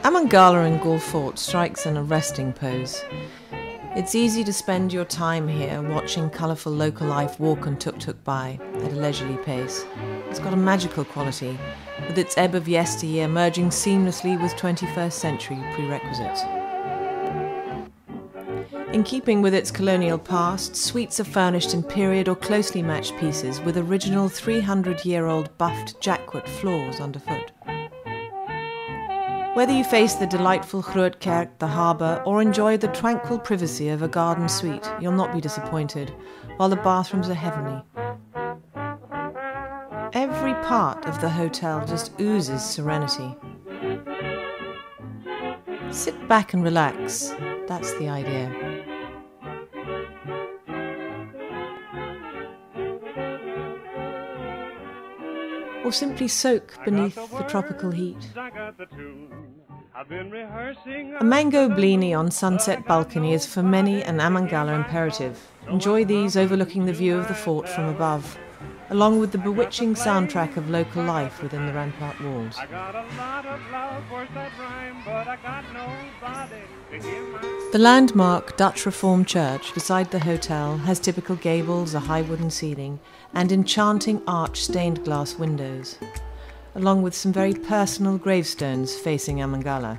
Amangalla in Galle Fort strikes an arresting pose. It's easy to spend your time here watching colourful local life walk and tuk-tuk by at a leisurely pace. It's got a magical quality, with its ebb of yesteryear merging seamlessly with 21st century prerequisites. In keeping with its colonial past, suites are furnished in period or closely matched pieces with original 300-year-old buffed jackwood floors underfoot. Whether you face the delightful Grootkerk, the harbour, or enjoy the tranquil privacy of a garden suite, you'll not be disappointed, while the bathrooms are heavenly. Every part of the hotel just oozes serenity. Sit back and relax, that's the idea. Or simply soak beneath the tropical heat. A mango blini on Sunset Balcony is for many an Amangalla imperative. Enjoy these overlooking the view of the fort from above, along with the bewitching soundtrack of local life within the rampart walls. The landmark Dutch Reformed church beside the hotel has typical gables, a high wooden ceiling, and enchanting arched stained glass windows, along with some very personal gravestones facing Amangalla.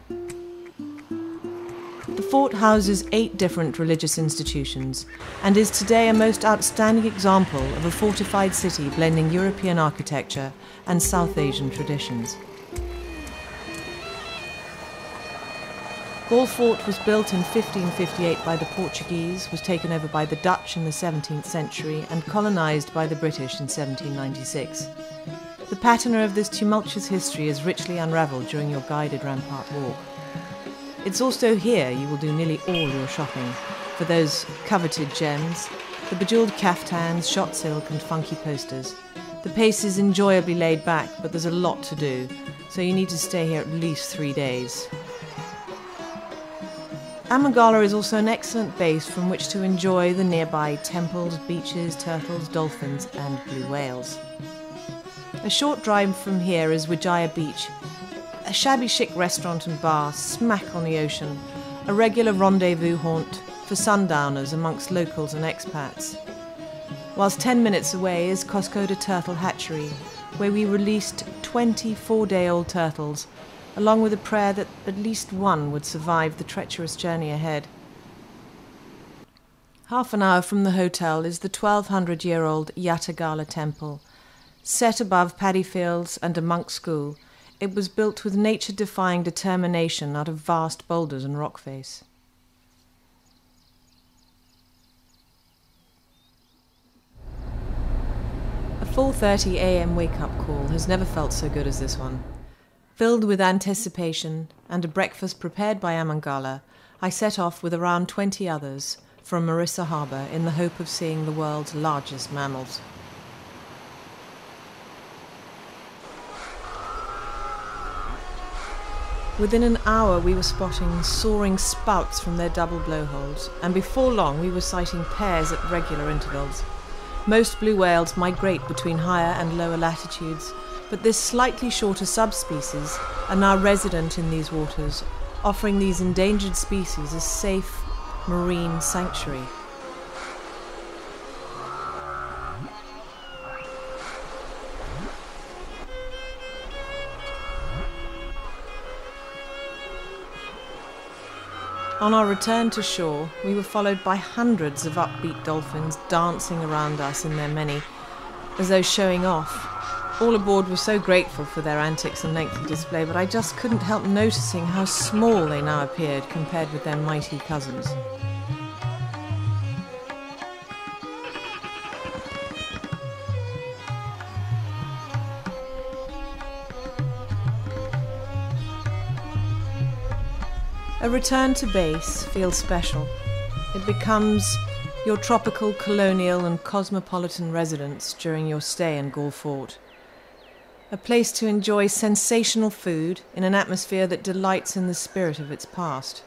The fort houses 8 different religious institutions and is today a most outstanding example of a fortified city blending European architecture and South Asian traditions. Galle Fort was built in 1558 by the Portuguese, was taken over by the Dutch in the 17th century and colonised by the British in 1796. The patina of this tumultuous history is richly unravelled during your guided rampart walk. It's also here you will do nearly all your shopping, for those coveted gems, the bejewelled caftans, shot silk and funky posters. The pace is enjoyably laid back, but there's a lot to do, so you need to stay here at least 3 days. Amangalla is also an excellent base from which to enjoy the nearby temples, beaches, turtles, dolphins and blue whales. A short drive from here is Wijaya Beach, a shabby chic restaurant and bar smack on the ocean, a regular rendezvous haunt for sundowners amongst locals and expats. Whilst 10 minutes away is Koskoda Turtle Hatchery, where we released 24-day-old turtles, along with a prayer that at least one would survive the treacherous journey ahead. Half an hour from the hotel is the 1200-year-old Yatagala temple. Set above paddy fields and a monk school, it was built with nature-defying determination out of vast boulders and rock face. A 4:30 a.m. wake-up call has never felt so good as this one. Filled with anticipation and a breakfast prepared by Amangalla, I set off with around 20 others from Marissa Harbour in the hope of seeing the world's largest mammals. Within an hour we were spotting soaring spouts from their double blowholes, and before long we were sighting pairs at regular intervals. Most blue whales migrate between higher and lower latitudes, but this slightly shorter subspecies are now resident in these waters, offering these endangered species a safe marine sanctuary. On our return to shore, we were followed by hundreds of upbeat dolphins dancing around us in their many, as though showing off. All aboard were so grateful for their antics and lengthy display, but I just couldn't help noticing how small they now appeared compared with their mighty cousins. A return to base feels special. It becomes your tropical, colonial and cosmopolitan residence during your stay in Galle Fort. A place to enjoy sensational food in an atmosphere that delights in the spirit of its past.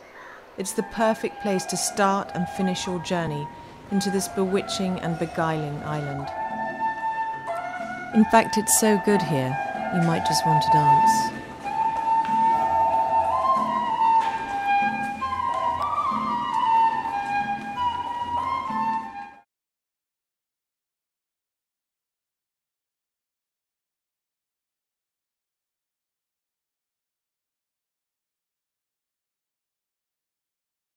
It's the perfect place to start and finish your journey into this bewitching and beguiling island. In fact, it's so good here, you might just want to dance.